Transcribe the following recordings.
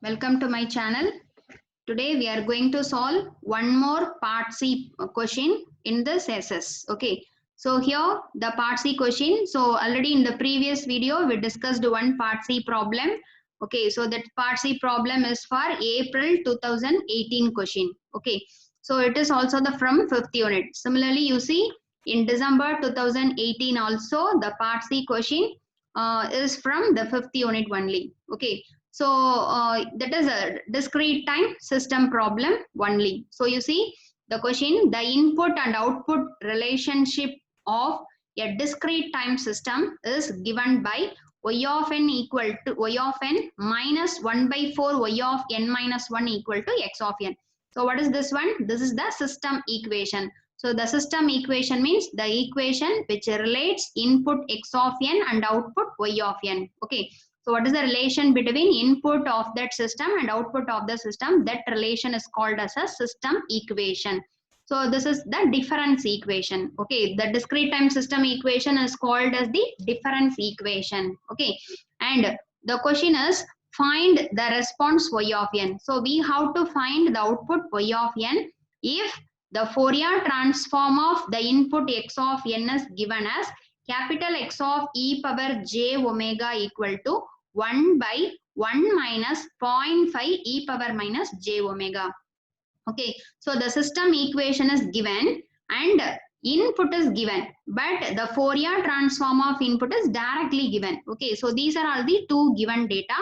Welcome to my channel. Today we are going to solve one more part C question in this SS. Okay. So here the part C question. So already in the previous video we discussed one part C problem. Okay. So that part C problem is for April 2018 question. Okay. So it is also the from 5th unit. Similarly you see in December 2018 also the part C question is from the 5th unit only. Okay. So that is a discrete time system problem only. So you see the question, the input and output relationship of a discrete time system is given by y of n equal to y of n minus 1 by 4 y of n minus 1 equal to x of n. So what is this one? This is the system equation. So the system equation means the equation which relates input x of n and output y of n. Okay. So what is the relation between input of that system and output of the system? That relation is called as a system equation. So this is the difference equation. Okay, the discrete time system equation is called as the difference equation. Okay, and the question is find the response y of n. So we have to find the output y of n if the Fourier transform of the input x of n is given as capital X of e power j omega equal to 1 by 1 minus 0.5 e power minus j omega. Okay, so the system equation is given and input is given, but the Fourier transform of input is directly given. Okay, so these are all the two given data.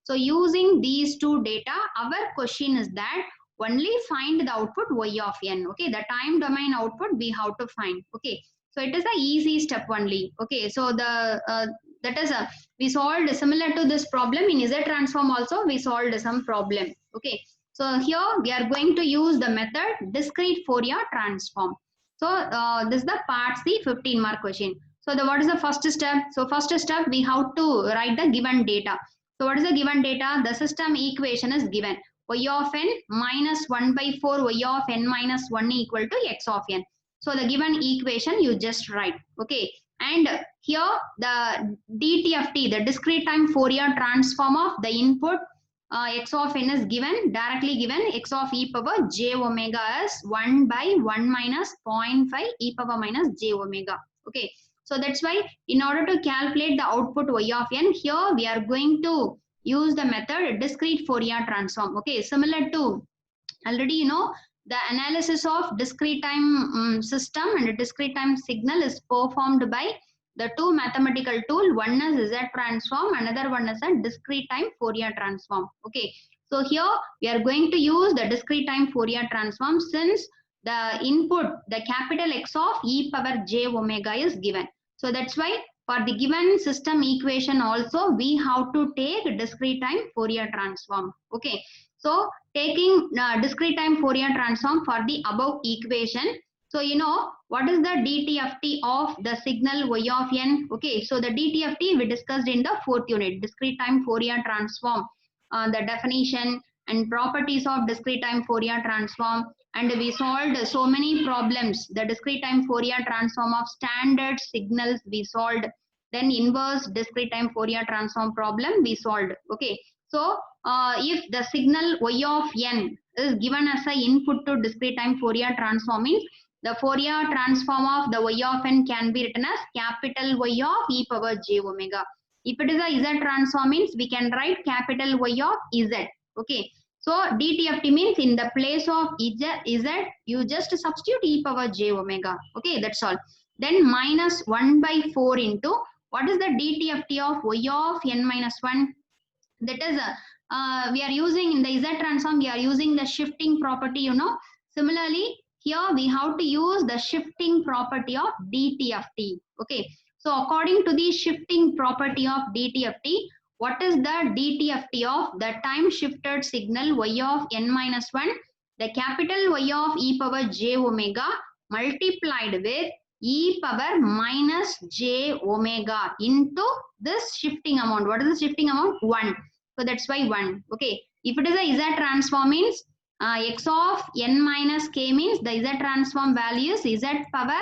So using these two data, our question is that only find the output y of n. Okay, the time domain output we have to find. Okay, so it is a easy step only. Okay, so the that is a we solved similar to this problem in Z transform also we solved some problem. Okay, so here we are going to use the method discrete Fourier transform. So this is the part C 15 mark question. So what is the first step? So first step we have to write the given data. So what is the given data? The system equation is given y of n minus 1 by 4 y of n minus 1 equal to x of n. So the given equation you just write. Okay, and here the DTFT, the discrete time Fourier transform of the input x of n is given, directly given, x of e power j omega is 1 by 1 minus 0.5 e power minus j omega. Okay, so that's why in order to calculate the output y of n, here we are going to use the method discrete Fourier transform. Okay, similar to already you know the analysis of discrete time system and discrete time signal is performed by the two mathematical tool. One is Z transform, another one is a discrete time Fourier transform. Okay, so here we are going to use the discrete time Fourier transform since the input, the capital X of e power j omega is given. So that's why for the given system equation also we have to take discrete time Fourier transform. Okay, so taking discrete time Fourier transform for the above equation. So you know what is the DTFT of the signal y of n? Okay, so the DTFT we discussed in the 4th unit, discrete time Fourier transform, the definition and properties of discrete time Fourier transform, and we solved so many problems. The discrete time Fourier transform of standard signals we solved, then inverse discrete time Fourier transform problem we solved. Okay, so if the signal y of n is given as an input to discrete time Fourier transform means the Fourier transform of the y of n can be written as capital Y of e power j omega. If it is a Z transform means we can write capital Y of Z. Okay, so DTFT means in the place of Z you just substitute e power j omega. Okay, that's all. Then minus 1 by 4 into what is the DTFT of y of n minus 1? That is we are using in the Z transform we are using the shifting property, you know. Similarly here we have to use the shifting property of DTFT. Okay, so according to the shifting property of DTFT, what is the DTFT of the time shifted signal y of n minus 1? The capital Y of e power j omega multiplied with e power minus j omega into this shifting amount. What is the shifting amount? 1. So that's why 1. Okay, if it is a Z transform means x of n minus k means the Z transform value is Z power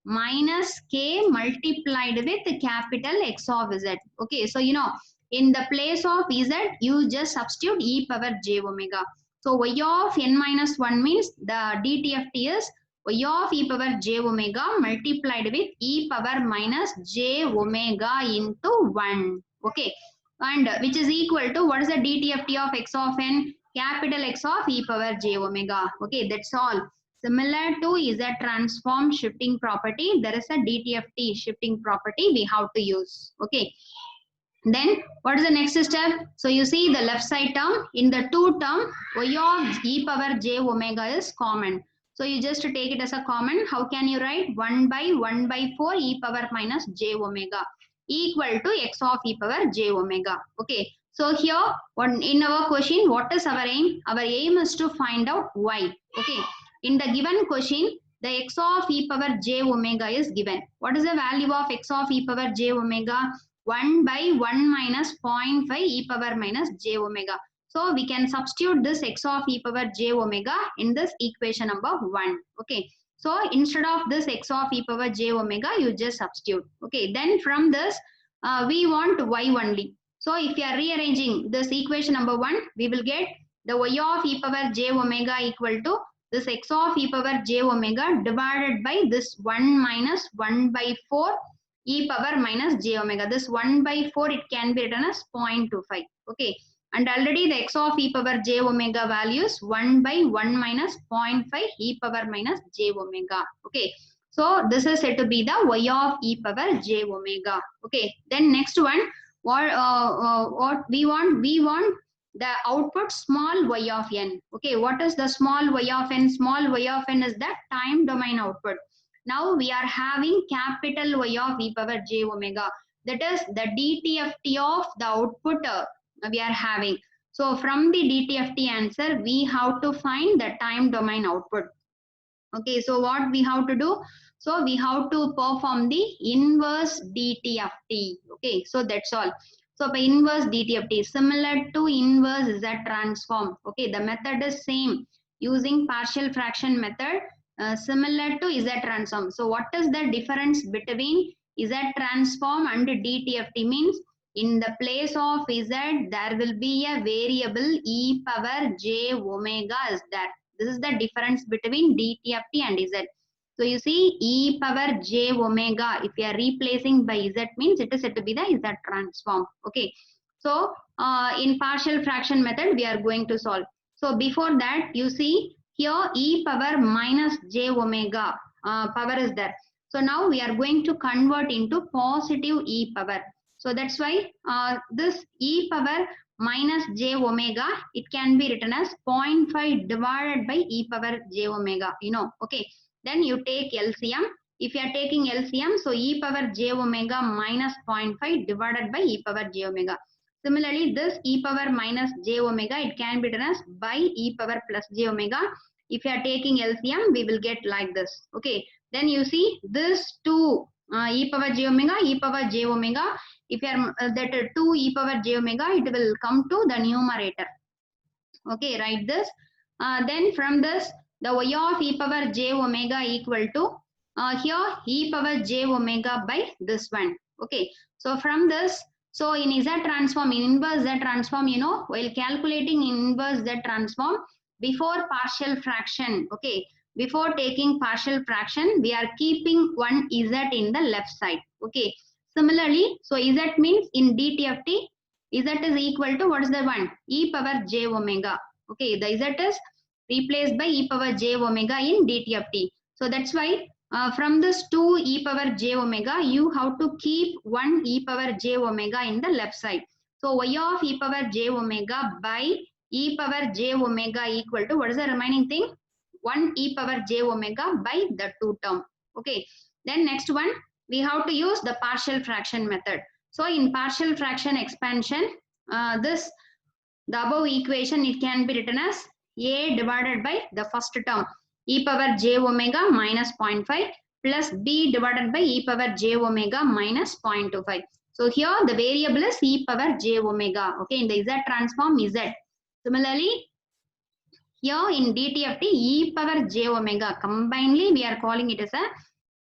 minus k multiplied with capital X of Z. Okay, so you know in the place of z, you just substitute e power j omega. So y of n minus 1 means the DTFT is y of e power j omega multiplied with e power minus j omega into 1. Okay. And which is equal to, what is the DTFT of x of n? Capital X of e power j omega. Okay, that's all. Similar to Z transform shifting property, there is a DTFT shifting property we have to use. Okay. Then what is the next step? So you see the left side term, in the two term, y of e power j omega is common. So you just take it as a common. How can you write? 1 by 1 by 4 e power minus j omega equal to x of e power j omega. Okay. So here, in our question, what is our aim? Our aim is to find out y. Okay. In the given question, the x of e power j omega is given. What is the value of x of e power j omega? 1 by 1 minus 0.5 e power minus j omega. So we can substitute this x of e power j omega in this equation number 1. Okay. So instead of this x of e power j omega, you just substitute. Okay. Then from this, we want y only. So if you are rearranging this equation number 1, we will get the y of e power j omega equal to this x of e power j omega divided by this 1 minus 1 by 4 e power minus j omega. This 1 by 4, it can be written as 0.25. Okay. And already the x of e power j omega values 1 by 1 minus 0.5 e power minus j omega. Okay. So this is said to be the y of e power j omega. Okay. Then next one, what we want the output small y of n. Okay. What is the small y of n? Small y of n is the time domain output. Now we are having capital Y of e power j omega. That is the DTFT of the output we are having. So from the DTFT answer, we have to find the time domain output. Okay, so what we have to do? So we have to perform the inverse DTFT. Okay, so that's all. So by inverse DTFT, similar to inverse Z transform. Okay, the method is same, using partial fraction method. Similar to Z transform. So what is the difference between Z transform and DTFT? Means in the place of Z, there will be a variable e power j omega is there. This is the difference between DTFT and Z. So you see e power j omega, if you are replacing by Z, means it is said to be the Z transform. Okay. So in partial fraction method, we are going to solve. So before that, you see, here e power minus j omega power is there. So now we are going to convert into positive e power. So that's why this e power minus j omega, it can be written as 0.5 divided by e power j omega. Okay. Then you take LCM. If you are taking LCM, so e power j omega minus 0.5 divided by e power j omega. Similarly, this e power minus j omega, it can be written as by e power plus j omega. If you are taking LCM, we will get like this. Okay. Then you see this 2 e power j omega, e power j omega. If you are that 2 e power j omega, it will come to the numerator. Okay, write this. Then from this, the y of e power j omega equal to here e power j omega by this one. Okay. So from this, so in Z transform, in inverse Z transform, while calculating inverse Z transform, before partial fraction, okay, before taking partial fraction, we are keeping one Z in the left side. Okay. Similarly, so Z means in DTFT, Z is equal to, what is the one? E power j omega. Okay, the Z is replaced by e power j omega in DTFT. So that's why from this 2 e power j omega, you have to keep 1 e power j omega in the left side. So y of e power j omega by e power j omega equal to, what is the remaining thing? 1 e power j omega by the 2 term. Okay. Then next one, we have to use the partial fraction method. So in partial fraction expansion, the above equation, it can be written as a divided by the first term e power j omega minus 0.5 plus b divided by e power j omega minus 0.25. So here the variable is e power j omega. Okay, in the Z transform Z. Similarly, here in DTFT, e power j omega, combinedly we are calling it as a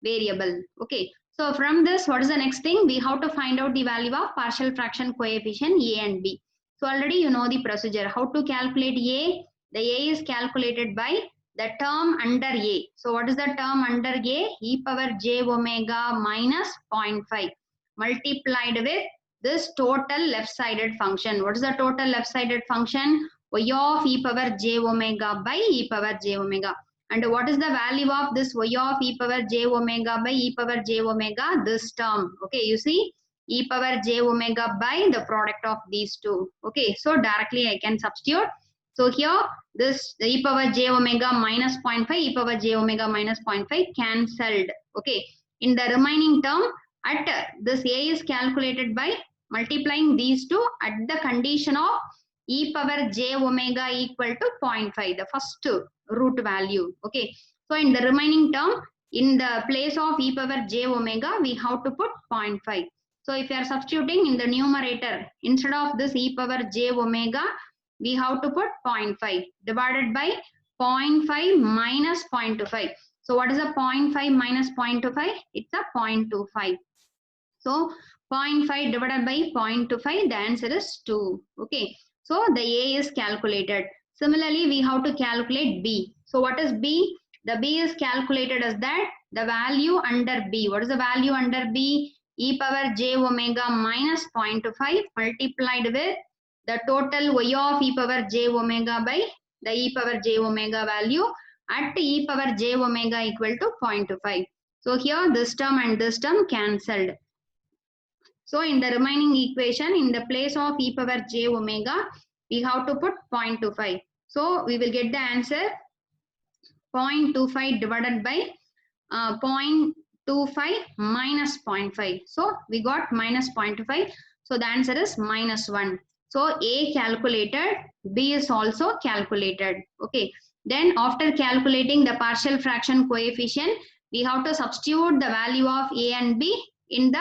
variable. Okay, So from this, what is the next thing? We have to find out the value of partial fraction coefficient A and B. So already you know the procedure. How to calculate A? The A is calculated by the term under A. So what is the term under A? E power j omega minus 0.5 multiplied with this total left-sided function. What is the total left-sided function? Y of e power j omega by e power j omega. And what is the value of this y of e power j omega by e power j omega? This term. Okay, you see e power j omega by the product of these two. Okay, so directly I can substitute. So here this e power j omega minus 0.5, e power j omega minus 0.5 cancelled. Okay, in the remaining term, at this a is calculated by multiplying these two at the condition of e power j omega equal to 0.5, the first root value. Okay, so in the remaining term, in the place of e power j omega, we have to put 0.5. So if you are substituting in the numerator, instead of this e power j omega, we have to put 0.5 divided by 0.5 minus 0.25. So what is a 0.5 minus 0.25? It's a 0.25. So 0.5 divided by 0.25, the answer is 2. Okay, so the A is calculated. Similarly, we have to calculate B. So what is B? The B is calculated as that the value under B. What is the value under B? E power j omega minus 0.25 multiplied with the total y of e power j omega by the e power j omega value at e power j omega equal to 0.25. So here this term and this term cancelled. So in the remaining equation, in the place of e power j omega, we have to put 0.25. So we will get the answer 0.25 divided by 0.25 minus 0.5. So we got minus 0.25. So the answer is minus 1. So A calculated, B is also calculated. Okay. Then after calculating the partial fraction coefficient, we have to substitute the value of A and B in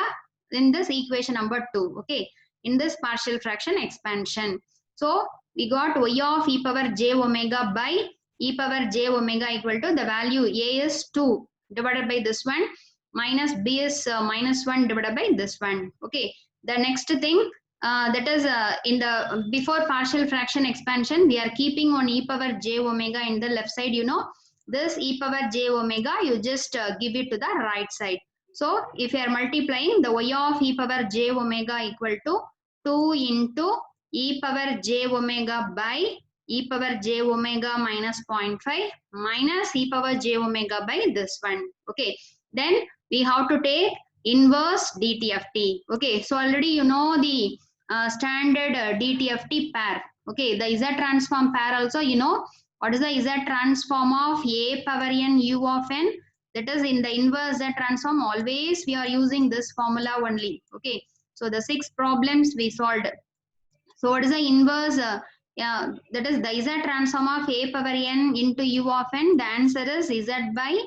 this equation number 2. Okay. In this partial fraction expansion. So we got y of e power j omega by e power j omega equal to the value A is 2 divided by this one minus B is minus 1 divided by this one. Okay. The next thing that is in the before partial fraction expansion, we are keeping on e power j omega in the left side. You know, this e power j omega, you just give it to the right side. So if you are multiplying the y of e power j omega equal to 2 into e power j omega by e power j omega minus 0.5 minus e power j omega by this one. Okay. Then we have to take inverse DTFT. Okay. So already you know the standard DTFT pair. Okay. The Z transform pair also, you know, what is the Z transform of a power n u of n? That is in the inverse Z transform, always we are using this formula only. Okay. So the 6 problems we solved. So what is the inverse? That is the Z transform of a power n into u of n. The answer is Z by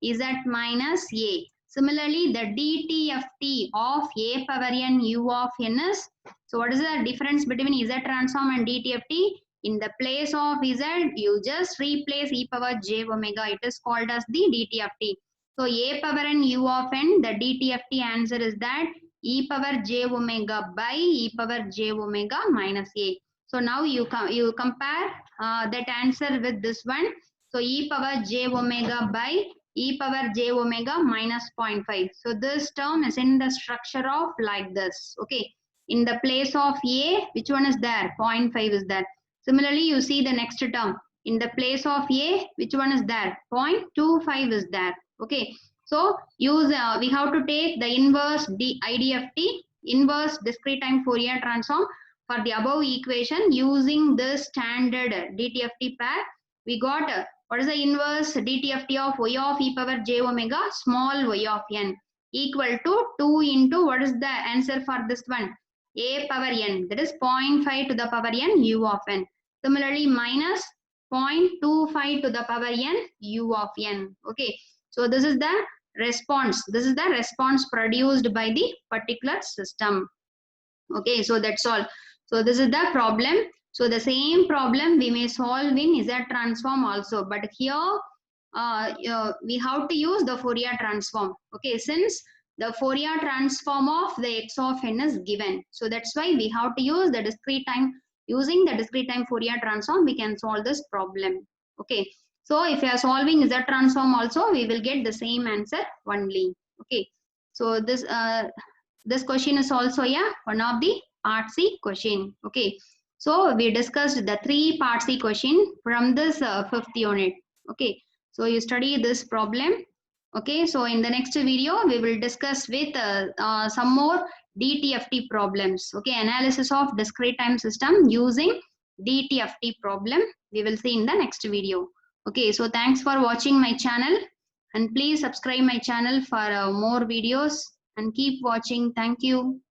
Z minus a. Similarly, the DTFT of a power n u of n is, so what is the difference between Z transform and DTFT? In the place of Z, you just replace e power j omega. It is called as the DTFT. So a power n u of n, the DTFT answer is that e power j omega by e power j omega minus a. So now you compare that answer with this one. So e power j omega by e power j omega minus 0.5. So this term is in the structure of like this. Okay. In the place of a, which one is there? 0.5 is there. Similarly, you see the next term. In the place of a, which one is there? 0.25 is there. Okay. So use we have to take the inverse IDFT, inverse discrete time Fourier transform for the above equation using the standard DTFT pair. We got what is the inverse DTFT of y of e power j omega small y of n equal to 2 into what is the answer for this one? A power n, that is 0.5 to the power n u of n. Similarly, minus 0.25 to the power n u of n. Okay. So this is the response. This is the response produced by the particular system. Okay, so that's all. So this is the problem. So the same problem we may solve in Z transform also, but here we have to use the Fourier transform. Okay, since the Fourier transform of the x of n is given. So that's why we have to use the discrete time. Using the discrete time Fourier transform, we can solve this problem. Okay. So if you are solving Z transform also, we will get the same answer only. Okay. So this question is also one of the part C question. Okay. So we discussed the 3 part C question from this 5th unit. Okay. So you study this problem. Okay. So in the next video, we will discuss with some more DTFT problems. Okay. Analysis of discrete time system using DTFT problem. We will see in the next video. Okay. So thanks for watching my channel, and please subscribe my channel for more videos and keep watching. Thank you.